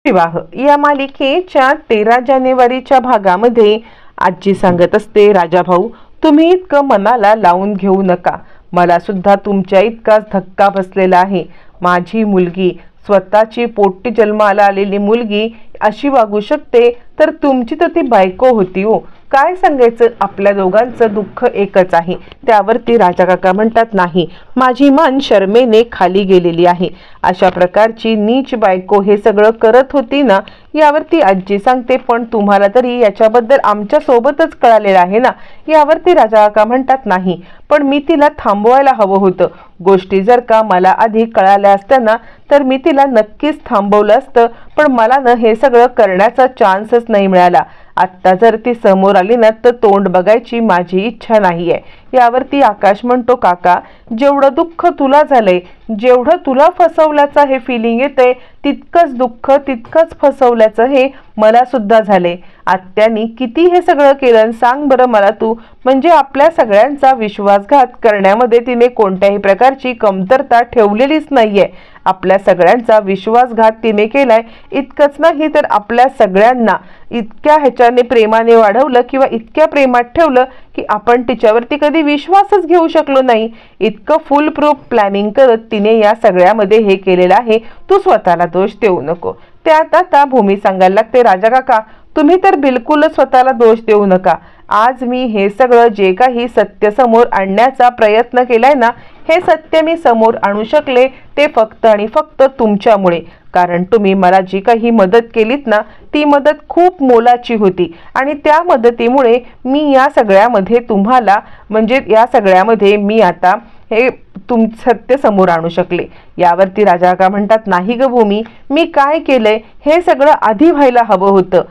विवाह या मालिकेच्या 13 जानेवारीच्या भागामध्ये आजी सांगत असते, राजा भाऊ तुम्ही इतकं मनाला लावून घेऊ नका, मला सुद्धा तुमच्या इतकाच धक्का बसलेला आहे। माझी मुलगी स्वतःची पोटी जन्माला आलेली मुलगी अशी वागू शकते तर तुमची तर ती बायको होती हो। काय सांगायचं, आपल्या दोघांचं दुःख एकच आहे। त्यावरती राजा काका म्हणतात, नाही माझी मान शर्मेने खाली गेलेली आहे, अशा प्रकारची नीच बायको हे सगळं करत होती ना। यावरती आजी सांगते, पण तुम्हाला तरी याच्याबद्दल आमच्या सोबतच कळालेलं आहे ना। यावरती राजा काका म्हणतात, नाही पण मी तिला थांबवायला हवं होतं। गोष्टी जर का मला आधी कळाल्या असत्या ना तर मी तिला नक्कीच थांबवलं असतं, पण मला ना हे सगळं करण्याचा चान्सच नाही मिळाला। आत्ता जर ती समोर आली ना तर तोंड बघायची माझी इच्छा नाहीये। यावरती आकाश म्हणतो, काका जेवढं दुःख तुला झालंय, जेवढं तुला फसवल्याचं हे फिलिंग येते तितकंच दुःख तितकंच फसवल्याचं हे मला सुद्धा झाले। आत्यानी किती हे सगळं केलं सांग बरं मला तू, म्हणजे आपल्या सगळ्यांचा विश्वासघात करण्यामध्ये तिने कोणत्याही प्रकारची कमतरता ठेवलेलीच नाहीये। आपल्या सगळ्यांचा विश्वासघात तिने केलाय। इतकंच नाही तर आपल्या सगळ्यांना इतक्या ह्याच्याने प्रेमाने वाढवलं किंवा इतक्या प्रेमात ठेवलं की आपण तिच्यावरती कधी विश्वासच घेऊ शकलो नाही। इतकं फुल प्रूफ प्लॅनिंग करत तिने या सगळ्यामध्ये हे केलेलं आहे, तू स्वतःला दोष देऊ नको। त्यात आता भूमी सांगायला लागते, राजा काका तुम्ही तर बिलकुलच स्वतःला दोष देऊ नका। आज मी हे सगळं जे काही सत्य समोर आणण्याचा प्रयत्न केलाय ना, हे सत्य मी समोर आणू शकले ते फक्त आणि फक्त तुमच्यामुळे। कारण तुम्ही मला जी काही मदत केलीत ना ती मदत खूप मोलाची होती आणि त्या मदतीमुळे मी या सगळ्यामध्ये तुम्हाला म्हणजे या सगळ्यामध्ये मी आता हे सत्य समोर आणू शकले। यावरती राजा काका म्हणतात, नाही ग भूमी मी काय केलंय हे सगळं आधी व्हायला हवं होतं,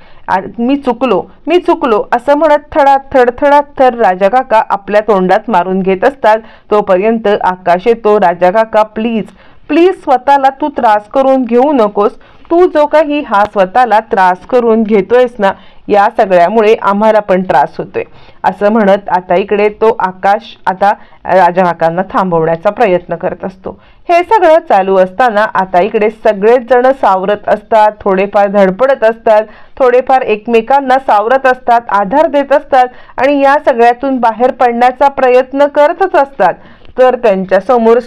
मी चुकलो असं म्हणत थड राजा काका आपल्या तोंडात मारून घेत असतात। तोपर्यंत आकाश येतो, राजा काका प्लीज स्वतःला तू त्रास करून घेऊ नकोस, तू जो काही हा स्वतःला त्रास करून घेतोयस ना या सगळ्यामुळे आम्हाला पण त्रास होतोय, असं म्हणत आता इकडे तो आकाश आता राजा काकांना थांबवण्याचा प्रयत्न करत असतो। हे सगळं चालू असताना आता इकडे सगळेच जण सावरत असतात, थोडेफार धडपडत असतात, थोडेफार एकमेकांना सावरत असतात, आधार देत असतात आणि या सगळ्यातून बाहेर पडण्याचा प्रयत्न करतच असतात। तर त्यांच्या समोर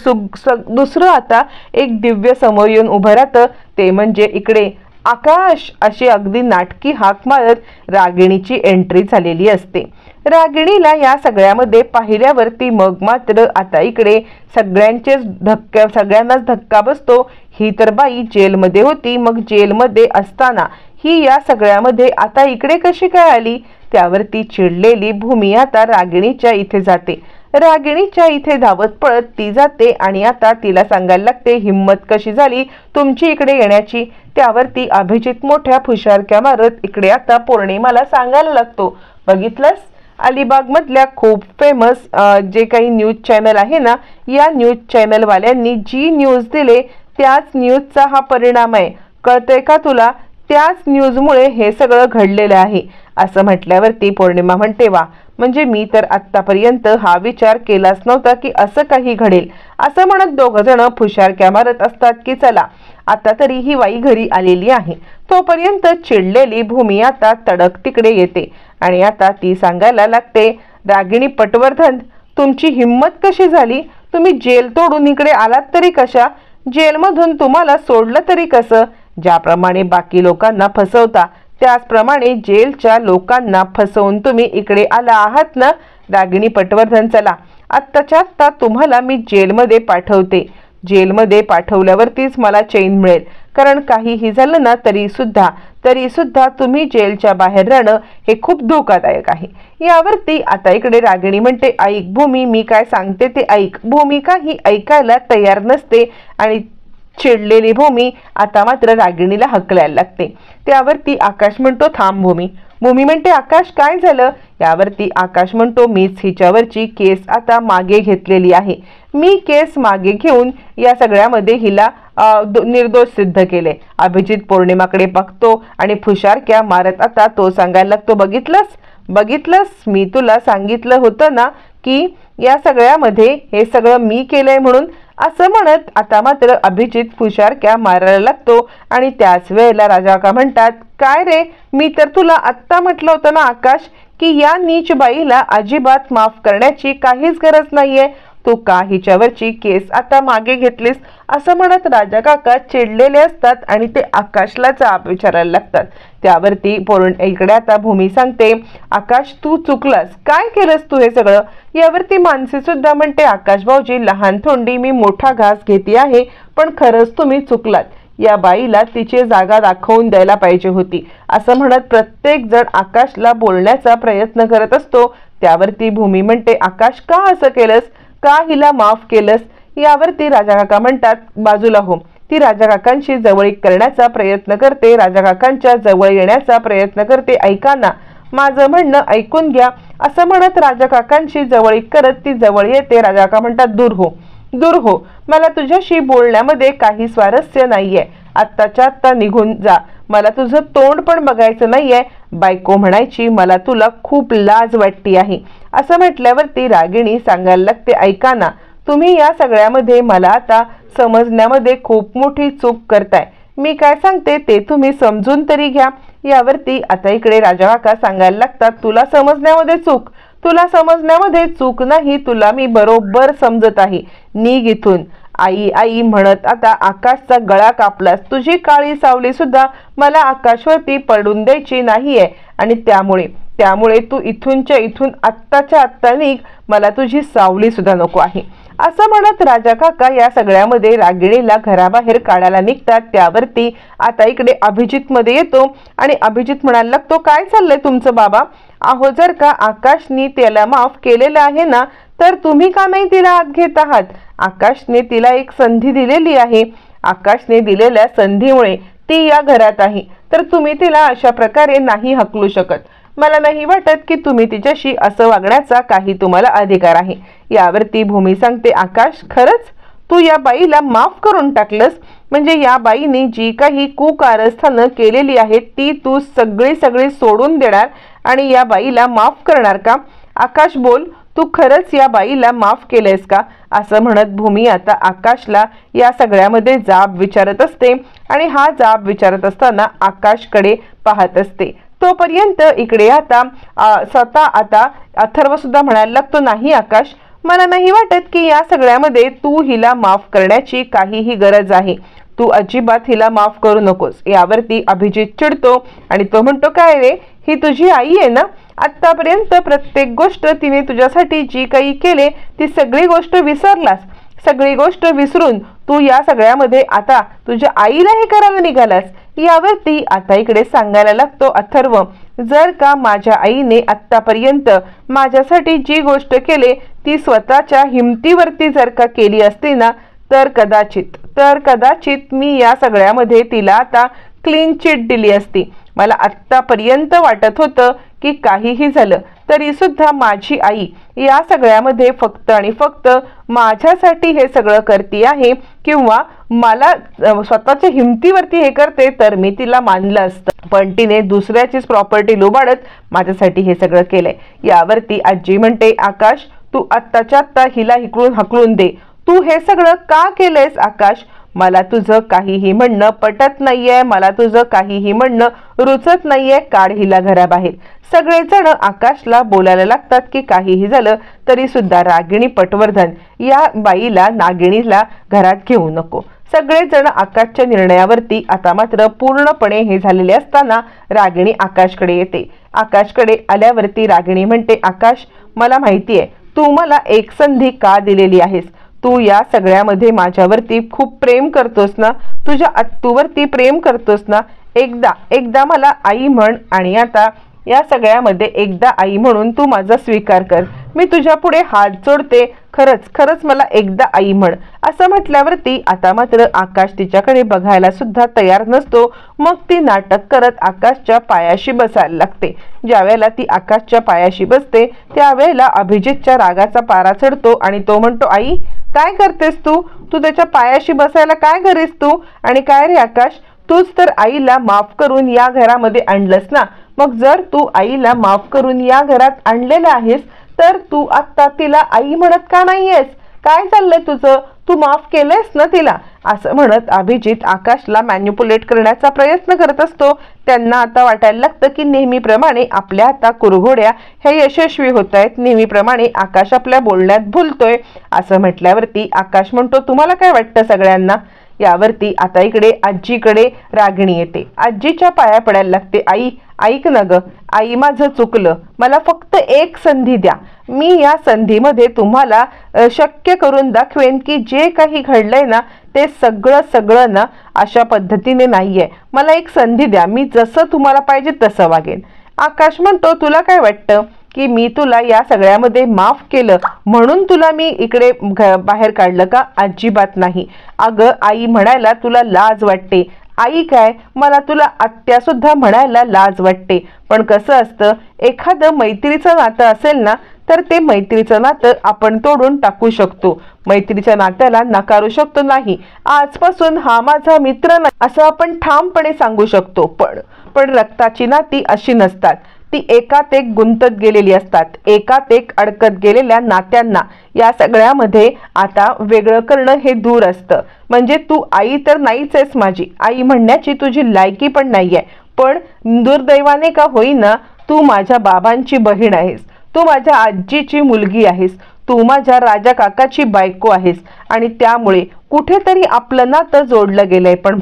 दुसरं आता एक दिव्य समोर येऊन उभं राहतं, ते म्हणजे इकडे आकाश अशी अगदी नाटकी हाक मारत रागिणीची एंट्री झालेली असते। रागिणीला या सगळ्यामध्ये पाहिल्यावरती मग मात्र आता इकडे सगळ्यांनाच धक्का बसतो। ही तर बाई जेलमध्ये होती, मग जेलमध्ये असताना ही या सगळ्यामध्ये आता इकडे कशी काय आली। त्यावरती चिडलेली भूमी आता रागिणीच्या इथे जाते, रागिणीच्या इथे धावत पळत ती जाते आणि आता तिला सांगायला लागते, हिम्मत कशी झाली तुमची इकडे येण्याची। त्यावरती अभिजित मोठ्या फुशारक्या मारत इकडे आता पौर्णिमाला सांगायला लागतो, बघितलंस अलिबाग मधल्या खूप फेमस जे काही न्यूज चॅनल आहे ना, या न्यूज चॅनल वाल्यांनी जी न्यूज दिले त्याच न्यूजचा हा परिणाम आहे, कळतंय का तुला, त्याच न्यूजमुळे हे सगळं घडलेलं आहे। असं म्हटल्यावरती पौर्णिमा म्हणते, वा म्हणजे मी तर आतापर्यंत हा विचार केलाच नव्हता की असं काही घडेल। असं म्हणत दोघ जण फुशारक्या मारत असतात की चला आता तरी ही बाई घरी आलेली आहे। तोपर्यंत चिडलेली भूमी आता तडक तिकडे येते आणि आता ती सांगायला लागते, रागिणी पटवर्धन तुमची हिम्मत कशी झाली, तुम्ही जेल तोडून इकडे आलात तरी कशा, जेलमधून तुम्हाला सोडलं तरी कसं, ज्याप्रमाणे बाकी लोकांना फसवता त्याचप्रमाणे जेलच्या लोकांना फसवून तुम्ही इकडे आला आहात ना। रागिणी पटवर्धन चला आत्ताच्या आत्ता तुम्हाला मी जेलमध्ये पाठवते, जेलमध्ये पाठवल्यावरतीच मला चैन मिळेल, कारण काहीही झालं ना तरी सुद्धा तुम्ही जेलच्या बाहेर राहणं हे खूप धोकादायक आहे। यावरती आता इकडे रागिणी म्हणते, ऐक भूमी मी काय सांगते ते ऐक। भूमी काही ऐकायला तयार नसते आणि चिडलेली भूमी आता मात्र रागिणीला हकलायला लागते। त्यावरती आकाश म्हणतो, थांब भूमी म्हणते, आकाश काय झालं। यावरती आकाश म्हणतो, मीच हिच्यावरची केस आता मागे घेतलेली आहे, मी केस मागे घेऊन या सगळ्यामध्ये हिला निर्दोष सिद्ध केले। अभिजित पौर्णिमाकडे बघतो आणि फुशारक्या मारत आता तो सांगायला लागतो, बघितलंस मी तुला सांगितलं होतं ना की या सगळ्यामध्ये हे सगळं मी केलंय म्हणून। असं म्हणत आता मात्र अभिजित फुशारक्या मारायला लागतो आणि त्याच वेळेला राजा काका म्हणतात, काय रे, मी तर तुला आत्ता म्हटलं होतं ना आकाश की या नीच बाईला अजिबात माफ करण्याची काहीच गरज नाहीये, तू का हिच्यावरची केस आता मागे घेतलीस? असं म्हणत राजा काका चिडलेले असतात आणि ते आकाशला जाब विचारायला लागतात। त्यावरती इकडे आता भूमी सांगते, आकाश तू चुकलास, काय केलंस तू हे सगळं? यावरती मानसी सुद्धा म्हणते, आकाश भाऊजी लहान थोंडी मी मोठा घास घेते आहे, पण खरंच तुम्ही चुकलात, या बाईला तिची जागा दाखवून द्यायला पाहिजे होती। असं म्हणत प्रत्येक जण आकाशला बोलण्याचा प्रयत्न करत असतो। त्यावरती भूमी म्हणते, आकाश का असं केलंस, का हिला माफ केलंस? यावरती राजा काका म्हणतात, बाजूला हो। ती राजा काकांशी जवळीक करण्याचा प्रयत्न करते, राजा काकांच्या जवळ येण्याचा प्रयत्न करते। ऐका ना, माझं म्हणणं ऐकून घ्या। असं म्हणत राजा काकांशी जवळीक करत ती जवळ येते। राजा काका म्हणतात, दूर हो, दूर हो, मला तुझ्याशी बोलण्यामध्ये काही स्वारस्य नाहीये, आत्ताच्या आत्ता निघून जा, मला तुझं तोंड पण बघायचं नाहीये। बायको म्हणायची मला तुला खूप लाज वाटती आहे। असं म्हटल्यावरती रागिणी सांगायला लागते, ऐका ना, तुम्ही या सगळ्यामध्ये मला आता समजण्यामध्ये खूप मोठी चूक करताय, मी काय सांगते ते तुम्ही समजून तरी घ्या। यावरती आता इकडे राजा काका सांगायला लागतात, तुला समजण्यामध्ये चूक, तुला समजण्यामध्ये चूक नाही, तुला मी बरोबर समजत आहे, निघ इथून। आई आई म्हणत आता आकाशचा गळा कापलास, तुझी काळी सावली सुद्धा मला आकाशवरती पडून द्यायची नाहीये आणि त्यामुळे तू इथूनच्या इथून आत्ताच्या आत्ता निघ, मला तुझी सावली सुद्धा नको आहे। असं म्हणत राजा काका या सगळ्यामध्ये रागिणीला घराबाहेर काढायला निघतात। त्यावरती आता इकडे अभिजित मध्ये येतो आणि अभिजित म्हणायला लागतो, काय चाललंय तुमचं बाबा? अहो, जर का आकाशने त्याला माफ केलेलं आहे ना, तर तुम्ही का नाही तिला आत घेत आहात? आकाशने तिला एक संधी दिलेली आहे, आकाशने दिलेल्या संधीमुळे ती या घरात आहे, तर तुम्ही तिला अशा प्रकारे नाही हकलू शकत। मला नाही वाटत की तुम्ही तिच्याशी असं वागण्याचा काही तुम्हाला अधिकार आहे। यावरती भूमी सांगते, आकाश खरंच तू या बाईला माफ करून टाकलंस? म्हणजे या बाईने जी काही कुकारस्थानं केलेली आहेत ती तू सगळी सोडून देणार आणि या बाईला माफ करणार का? आकाश बोल, तू खरंच या बाईला माफ केलंयस का? असं म्हणत भूमी आता आकाशला या सगळ्यामध्ये जाब विचारत असते आणि हा जाब विचारत असताना आकाशकडे पाहत असते। तोपर्यंत इकडे आता स्वतः आता अथर्व सुद्धा म्हणायला लागतो, नाही आकाश, मला नाही वाटत की या सगळ्यामध्ये तू हिला माफ करण्याची काहीही गरज आहे, तू अजिबात हिला माफ करू नकोस। यावरती अभिजित चिडतो आणि तो म्हणतो, काय रे, ही तुझी आई आहे ना, आतापर्यंत प्रत्येक गोष्ट तिने तुझ्यासाठी जी काही केले ती सगळी गोष्ट विसरलास, सगळी गोष्ट विसरून तू या सगळ्यामध्ये आता तुझ्या आईलाही करायला निघालास। यावरती आता इकडे सांगायला लागतो अथर्व, जर का माझ्या आईने आतापर्यंत माझ्यासाठी जी गोष्ट केली ती स्वतःच्या हिमतीवरती जर का केली असती ना, तर कदाचित मी या सगळ्यामध्ये तिला आता क्लीन चिट दिली असती। मला आत्तापर्यंत वाटत होतं की काहीही झालं तरी सुद्धा माझी आई या सगळ्यामध्ये फक्त आणि फक्त माझ्यासाठी हे सगळं करते आहे, किंवा मला स्वतःच्या हिमतीवरती हे करते तर मी तिला मानलं असतं, पण तिने दुसऱ्याचीच प्रॉपर्टी लुबाडत माझ्यासाठी हे सगळं केलंय। यावरती आजी म्हणते, आकाश तू आत्ताच्या आत्ता हिला इकडून हकलून दे, तू हे सगळं का केलंयस आकाश? मला तुझं काहीही म्हणणं पटत नाहीये, मला तुझं काहीही म्हणणं रुचत नाहीये, काढ हिला घराबाहेर। सगळेजण आकाशला बोलायला लागतात की काहीही झालं तरी सुद्धा रागिणी पटवर्धन या बाईला नागिणीला घरात घेऊ नको। सगळेजण आकाशच्या निर्णयावरती आता मात्र पूर्णपणे हे झालेले असताना रागिणी आकाशकडे येते। आकाशकडे आल्यावरती रागिणी म्हणते, आकाश मला माहितीये तू मला एक संधी का दिलेली आहेस, तू या सगळ्यामध्ये माझ्यावरती खूप प्रेम करतोस ना, तुझ्या अत्तूवरती प्रेम करतोस ना, एकदा मला आई म्हण आणि आता या सगळ्यामध्ये एकदा आई म्हणून तू माझा स्वीकार कर, मी तुझ्या पुढे हात जोडते, खरंच मला एकदा आई म्हण। असं म्हटल्यावरती आता मात्र आकाश तिच्याकडे बघायला सुद्धा तयार नसतो। मग ती नाटक करत आकाशच्या पायाशी बसायला लागते। ज्या वेळेला ती आकाशच्या पायाशी बसते त्यावेळेला अभिजितच्या रागाचा पारा चढतो आणि तो म्हणतो, आई काय करतेस तू त्याच्या पायाशी बसायला काय करेस तू? आणि काय रे आकाश, तूच तर आईला माफ करून या घरामध्ये आणलंस ना, मग जर तू आईला माफ करून या घरात आणलेलं आहेस तर तू आता तिला आई म्हणत का नाहीयेस? काय चाललंय तुझं? तू माफ केलंयस ना तिला, असं म्हणत अभिजित आकाशला मॅन्युपुलेट करण्याचा प्रयत्न करत असतो. त्यांना आता वाटायला लागतं की नेहमीप्रमाणे आपल्या आता कुरघोड्या ह्या यशस्वी होत आहेत, नेहमीप्रमाणे आकाश आपल्या बोलण्यात भुलतोय. असं म्हटल्यावरती आकाश म्हणतो, तुम्हाला काय वाटतं सगळ्यांना? यावरती आता इकडे आजीकडे रागिणी येते. आजीच्या पाया पडायला लागते. आई ऐक ना ग आई, माझं चुकलं, मला फक्त एक संधी द्या. मी या संधीमध्ये तुम्हाला शक्य करून दाखवेन की जे काही घडलंय ना ते सगळं ना अशा पद्धतीने नाहीये. मला एक संधी द्या, मी जसं तुम्हाला पाहिजे तसं वागेन. आकाश म्हणतो, तुला काय वाटतं की मी तुला या सगळ्यामध्ये माफ केलं म्हणून तुला मी इकडे बाहेर काढलं का? अजिबात नाही. अगं आई म्हणायला तुला लाज वाटते. आई काय, मला तुला आत्या सुद्धा म्हणायला लाज वाटते. पण कसं असतं, एखादं मैत्रीचं नातं असेल ना तर ते मैत्रीचं नातं आपण तोडून टाकू शकतो, मैत्रीच्या नात्याला नकारू शकतो नाही. आजपासून हा माझा मित्र नाही असं आपण ठामपणे सांगू शकतो. पण रक्ताची नाती अशी नसतात, ती एकात एक गुंतत गेलेली असतात. एकात एक अडकत गेलेल्या नात्यांना या सगळ्यामध्ये आता वेगळं करणं हे दूर असतं. म्हणजे तू आई तर नाहीच आहेस, माझी आई म्हणण्याची तुझी लायकी पण नाहीये. पण दुर्दैवाने का होईना तू माझ्या बाबांची बहीण आहेस, तू माझ्या आजीची मुलगी आहेस, तू माझ्या राजा काकाची बायको आहेस. आणि त्यामुळे कुठेतरी आपलं नातं जोडलं गेलंय. पण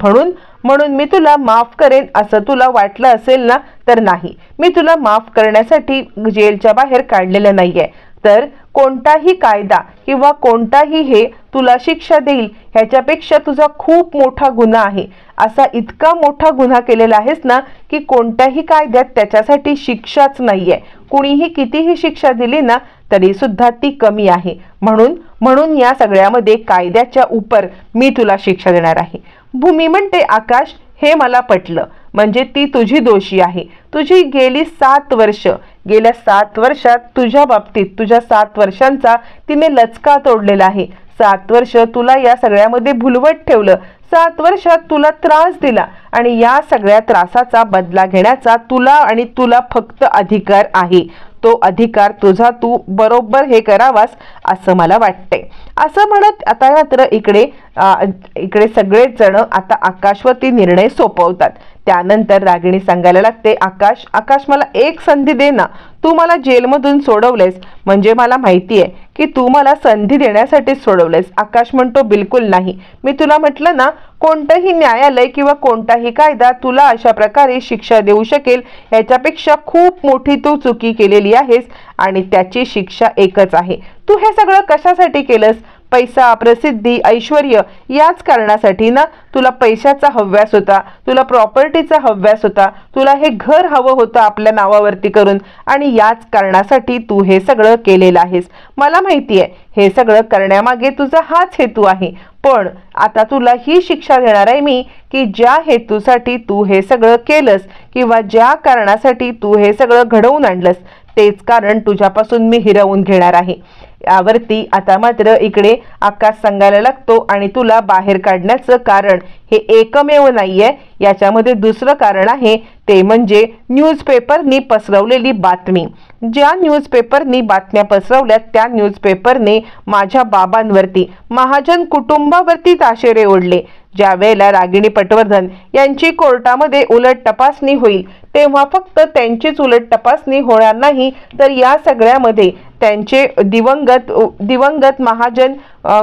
म्हणून मी तुला माफ करेन असं तुला वाटलं असेल ना तर नाही. मी तुला माफ करण्यासाठी जेलच्या बाहेर काढलेलं नाहीये. तर कोणताही कायदा किंवा कोणताही हे तुला शिक्षा देईल ह्याच्यापेक्षा तुझा खूप मोठा गुन्हा आहे. असा इतका मोठा गुन्हा केलेला आहेस ना की कोणत्याही कायद्यात त्याच्यासाठी शिक्षाच नाहीये. कुणीही कितीही शिक्षा दिली ना तरी सुद्धा ती कमी आहे. म्हणून या सगळ्यामध्ये कायद्याच्या उपर मी तुला शिक्षा देणार आहे. भूमी म्हणते, आकाश हे मला पटलं, म्हणजे ती तुझी दोषी आहे. तुझी गेली 7 वर्ष, गेल्या 7 वर्षात तुझ्या बाबतीत तुझ्या 7 वर्षांचा तिने लचका तोडलेला आहे. 7 वर्ष तुला या सगळ्यामध्ये भुलवत ठेवलं, 7 वर्षात तुला त्रास दिला आणि या सगळ्या त्रासाचा बदला घेण्याचा तुला फक्त अधिकार आहे. तो अधिकार तुझा तू बरोबर हे करावास असं मला वाटतंय. असं म्हणत आता मात्र इकडे सगळेच जण आता आकाशवरती निर्णय सोपवतात. त्यानंतर रागिणी सांगायला लागते, आकाश मला एक संधी दे ना. तू मला जेलमधून सोडवलेस म्हणजे मला माहिती आहे की तू मला संधी देण्यासाठीच सोडवलेस. आकाश म्हणतो, बिलकुल नाही. मी तुला म्हटलं ना, कोणतंही न्यायालय किंवा कोणताही कायदा तुला अशा प्रकारे शिक्षा देऊ शकेल ह्याच्यापेक्षा खूप मोठी तू चुकी केलेली आहेस आणि त्याची शिक्षा एकच आहे. तू हे सगळं कशासाठी केलंस? पैसा, प्रसिद्धी, ऐश्वर्य याच कारणासाठी ना. तुला पैशाचा हव्यास होता, तुला प्रॉपर्टीचा हव्यास होता, तुला हे घर हवं होतं आपल्या नावावरती करून आणि याच कारणासाठी तू हे सगळं केलेलं आहेस. मला माहिती आहे हे सगळं करण्यामागे तुझा हाच हेतू आहे. पण आता तुला ही शिक्षा देणार आहे मी की ज्या हेतूसाठी तू हे सगळं केलंस किंवा ज्या कारणासाठी तू हे सगळं घडवून आणलंस तेच कारण तुझ्यापासून मी हिरावून घेणार आहे. यावरती आता मात्र इकडे आकाश सांगायला लागतो, आणि तुला बाहेर काढण्याचं कारण हे एकमेव नाहीये, याच्यामध्ये दुसरं कारण आहे. ते म्हणजे न्यूजपेपरनी पसरवलेली बातमी. ज्या न्यूजपेपरनी बातम्या पसरवल्यात त्या न्यूजपेपरने माझ्या बाबांवरती, महाजन कुटुंबावरती ताशेरे ओढले. ज्या वेळेला रागिणी पटवर्धन यांची कोर्टामध्ये उलट तपासणी होईल तेव्हा फक्त त्यांचीच उलट तपासणी होणार नाही तर या सगळ्यामध्ये त्यांचे दिवंगत महाजन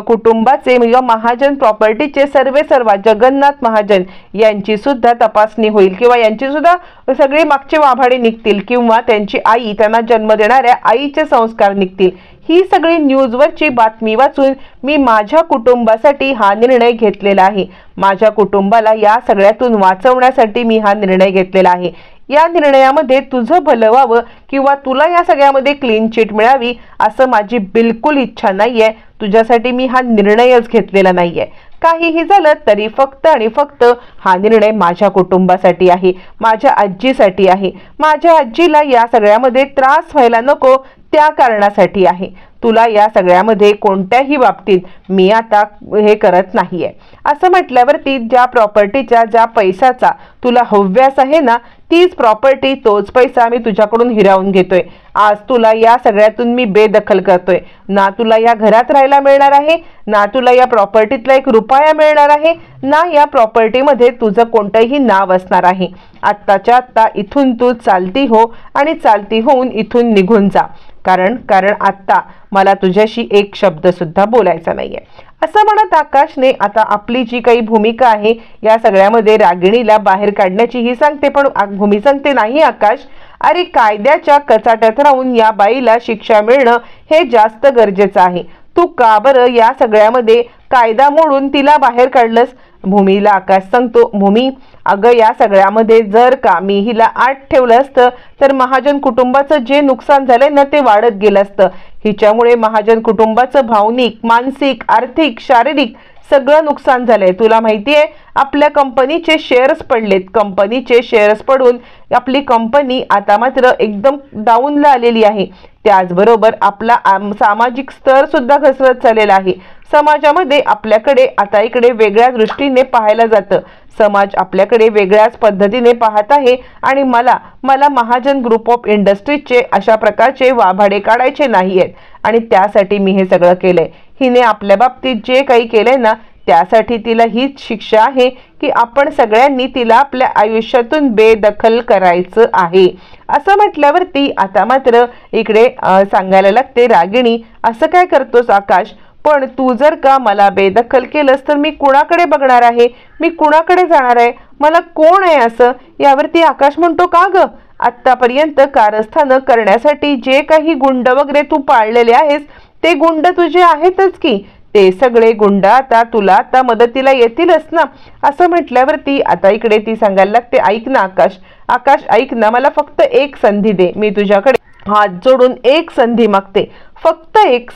कुटुंबाचे किंवा महाजन प्रॉपर्टीचे सर्वा जगन्नाथ महाजन यांची सुद्धा तपासणी होईल किंवा यांची सुद्धा सगळे मागचे वाभाडे निघतील किंवा त्यांची आई, त्यांना जन्म देणाऱ्या आईचे संस्कार निघतील. ही सगळी न्यूजवरची बातमी वाचून मी माझ्या कुटुंबासाठी हा निर्णय घेतलेला आहे. माझ्या कुटुंबाला या सगळ्यातून वाचवण्यासाठी मी हा निर्णय घेतलेला आहे. या निर्णयामध्ये तुझं भलं व्हावं किंवा तुला या सगळ्यामध्ये क्लीन चिट मिळावी असं माझी बिलकुल इच्छा नाहीये. तुझ्यासाठी मी हा निर्णयच घेतलेला नाहीये. काहीही झालं तरी फक्त आणि फक्त हा निर्णय माझ्या कुटुंबासाठी आहे, माझ्या आजीसाठी आहे. माझ्या आजीला या सगळ्यामध्ये त्रास व्हायला नको त्या कारणासाठी आहे. तुला या सगळ्यामध्ये कोणत्याही बाबतीत मी आता हे करत नाहीये. असं म्हटल्यावरती ज्या प्रॉपर्टीचा, ज्या पैशाचा तुला हव्यास आहे ना तीच प्रॉपर्टी, तोच पैसा मी तुझ्याकडून हिरावून घेतोय. आज तुला या सगळ्यातून मी बेदखल करतोय. ना तुला या घरात राहायला मिळणार आहे, ना तुला या प्रॉपर्टीतला 1 रुपया मिळणार आहे, ना या प्रॉपर्टीमध्ये तुझं कोणतंही नाव असणार आहे. आत्ताच्या आत्ता इथून तू चालती हो आणि चालती होऊन इथून निघून जा. कारण आत्ता मला तुझ्याशी एक शब्द सुद्धा बोलायचा नाहीये. असं म्हणत आकाशने आता आपली जी काही भूमिका आहे या सगळ्यामध्ये रागिणीला बाहेर काढण्याची ही सांगते. पण भूमी सांगते, नाही आकाश, अरे कायद्याच्या कचाट्यात राहून या बाईला शिक्षा मिळणं हे जास्त गरजेचं आहे. तू का बरं या सगळ्यामध्ये कायदा मोडून तिला बाहेर काढलंस? भूमीला आकाश सांगतो, भूमी अगं या सगळ्यामध्ये जर का मी हिला आत ठेवलं असतं तर महाजन कुटुंबाचं जे नुकसान झालंय ना ते वाढत गेलं असतं. हिच्यामुळे महाजन कुटुंबाचं भावनिक, मानसिक, आर्थिक, शारीरिक सगळं नुकसान झालंय. तुला माहितीये आपल्या कंपनीचे शेअर्स पडलेत. कंपनीचे शेअर्स पडून आपली कंपनी आता मात्र एकदम डाऊनला आलेली आहे. त्याचबरोबर आपला सामाजिक स्तर सुद्धा घसरत चाललेला आहे. समाजामध्ये आपल्याकडे आता इकडे वेगळ्या दृष्टीने पाहायला जातं. समाज आपल्याकडे वेगळ्याच पद्धतीने पाहत आहे आणि मला महाजन ग्रुप ऑफ इंडस्ट्रीजचे अशा प्रकारचे वाभाडे काढायचे नाहीयेत आणि त्यासाठी मी हे सगळं केलंय. हिने आपल्या बाबतीत जे काही केलंय ना त्यासाठी तिला हीच शिक्षा आहे की आपण सगळ्यांनी तिला आपल्या आयुष्यातून बेदखल करायचं आहे. असं म्हटल्यावरती आता मात्र इकडे सांगायला लागते रागिणी, असं काय करतोस आकाश? पण तू जर का मला बेदखल केलंस तर मी कुणाकडे बघणार आहे? मी कुणाकडे जाणार आहे? मला कोण आहे असं? यावरती आकाश म्हणतो, का ग आत्तापर्यंत कारस्थानं करण्यासाठी जे काही गुंड वगैरे तू पाळलेले आहेस ते गुंड तुझे आहेतच की. ते सगळे गुंड आता तुला आता मदतीला येतीलच ना. असं म्हटल्यावरती आता इकडे ती सांगायला लागते, ऐक ना आकाश ऐक ना, मला फक्त एक संधी दे. मी तुझ्याकडे हात जोडून एक संधी मागते, फक्त एक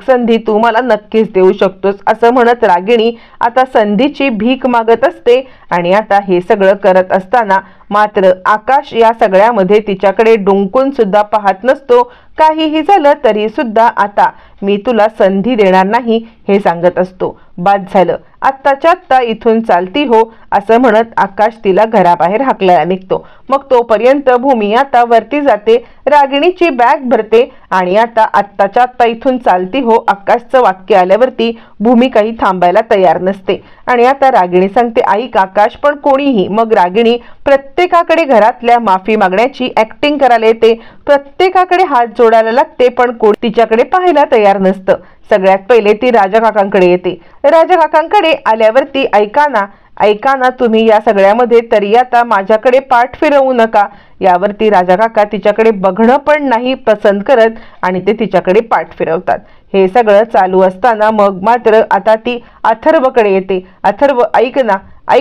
संधी तू मला नक्कीच देऊ शकतोस. असं म्हणत रागिणी आता संधीची भीक मागत असते. आणि आता हे सगळं करत असताना मात्र आकाश या सगळ्यामध्ये तिच्याकडे डुंकून सुद्धा पाहत नसतो. काहीही झालं तरी सुद्धा आता मी तुला संधी देणार नाही हे सांगत असतो. बाद झालं, आत्ताच्या आत्ता इथून चालती हो, असं म्हणत आकाश तिला घराबाहेर हाकलायला निघतो. मग तोपर्यंत भूमी आता वरती जाते, रागिणीची बॅग भरते आणि आता आत्ताच्या आत्ता इथून चालती हो आकाशचं वाक्य आल्यावरती भूमी काही थांबायला तयार नसते. आणि आता रागिणी सांगते, ऐक आकाश, पण कोणीही, मग रागिणी प्रत्येकाकडे घरातल्या माफी मागण्याची ऍक्टिंग करायला येते, प्रत्येकाकडे हात जोडायला लागते, पण कोणी तिच्याकडे पाहायला तयार नसतं. सगळ्यात पहिले ती राजा काकांकडे येते. राजा काकांकडे आल्यावरती ऐका ना तुम्ही या सगळ्यामध्ये तरी आता माझ्याकडे पाठ फिरवू नका. यावरती राजा काका तिच्याकडे बघणं पण नाही पसंत करत आणि ते तिच्याकडे पाठ फिरवतात. हे सगळं चालू असताना मग मात्र आता ती अथर्वकडे येते. अथर्व ऐक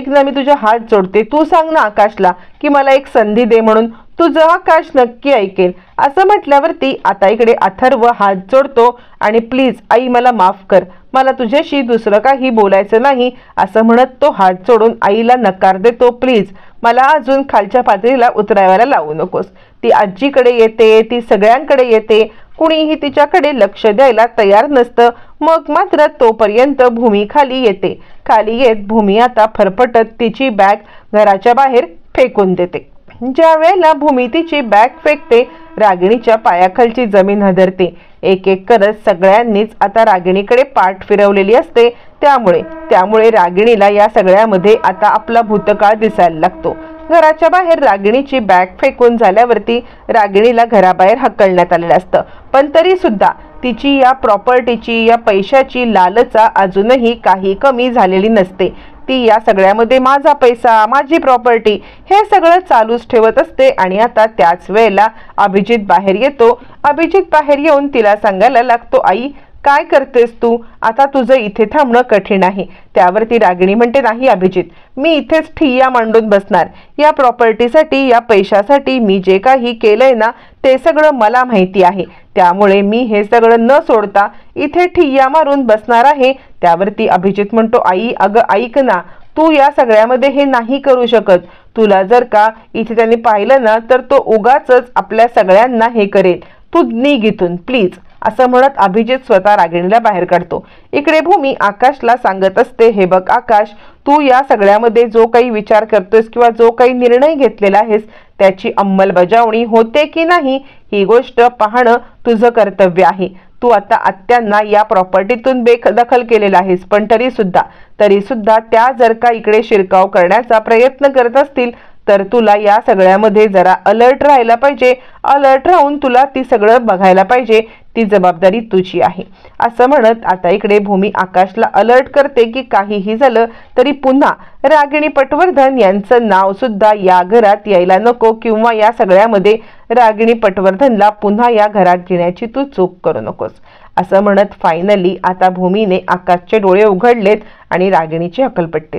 ना मी तुझे हात जोडते, तू सांग ना आकाशला की मला एक संधी दे म्हणून. तुझं आकाश नक्की ऐकेल. असं म्हटल्यावरती आता इकडे अथर्व हात जोडतो आणि प्लीज आई मला माफ कर, मला तुझ्याशी दुसरं काही बोलायचं नाही असं म्हणत तो हात जोडून आईला नकार देतो. प्लीज मला अजून खालच्या पातळीला उतरायला लावू नकोस. ती आजीकडे येते, ती सगळ्यांकडे येते, कुणीही तिच्याकडे लक्ष द्यायला तयार नसतं. मग मात्र तोपर्यंत भूमी खाली येते. खाली येत भूमी आता फरफटत तिची बॅग घराच्या बाहेर फेकून देते. ज्या वेळेला भूमी तिची बॅग फेकते रागिणीच्या पायाखालची जमीन हदरते. एक एक करत सगळ्यांनीच आता रागिणीकडे पाठ फिरवलेली असते. त्यामुळे रागिणीला या सगळ्यामध्ये आता आपला भूतकाळ दिसायला लागतो. घराच्या बाहेर रागिणीची बॅग फेकून झाल्यावरती रागिणीला घराबाहेर हकलण्यात आलेलं असतं. पण तरी सुद्धा तिची या प्रॉपर्टीची, या पैशाची लालसा अजूनही काही कमी झालेली नसते. ती या सगळ्यामध्ये माझा पैसा, माझी प्रॉपर्टी हे सगळं चालूच ठेवत असते. आणि आता त्याच वेळेला अभिजित बाहेर येतो. अभिजित बाहेर येऊन तिला सांगायला लागतो, आई काय करतेस तू? आता तुझं इथे थांबणं कठीण आहे. त्यावरती रागिणी म्हणते, नाही अभिजित, मी इथेच ठिय्या मांडून बसणार. या प्रॉपर्टीसाठी, या पैशासाठी मी जे काही केलंय ना ते सगळं मला माहिती आहे. त्यामुळे मी हे सगळं न सोडता इथे ठिय्या मारून बसणार आहे. त्यावरती अभिजित म्हणतो, आई अगं ऐक ना, तू या सगळ्यामध्ये हे नाही करू शकत. तुला जर का इथे त्यांनी पाहिलं ना तर तो उगाचच आपल्या सगळ्यांना हे करेल. तू निघ इथून प्लीज. असं म्हणत अभिजित स्वतः रागिणीला बाहेर काढतो। इकडे भूमी आकाशला सांगत असते, हे बघ आकाश, तू या सगळ्यामध्ये जो काही विचार करतोयस किंवा जो काही निर्णय घेतलेला आहेस त्याची अंमलबजावणी होते की नाही ही गोष्ट पाहणं तुझं कर्तव्य आहे। तू आता आत्यांना या प्रॉपर्टीतून बेदखल केलेला आहेस, पण तरी सुद्धा त्या जर का इकडे शिरकाव करण्याचा प्रयत्न करत असतील तर तुला या सगळ्यामध्ये जरा अलर्ट राहायला पाहिजे। अलर्ट राहून तुला ती सगळं बघायला पाहिजे, ती जबाबदारी तुझी आहे। असं म्हणत आता इकडे भूमी आकाशला अलर्ट करते की काहीही झालं तरी पुन्हा रागिणी पटवर्धन यांचं नाव सुद्धा या घरात यायला नको, किंवा या सगळ्यामध्ये रागिणी पटवर्धनला पुन्हा या घरात घेण्याची तू चूक करू नकोस। असं म्हणत फायनली आता भूमीने आकाशचे डोळे उघडलेत आणि रागिणीची हकल पटते।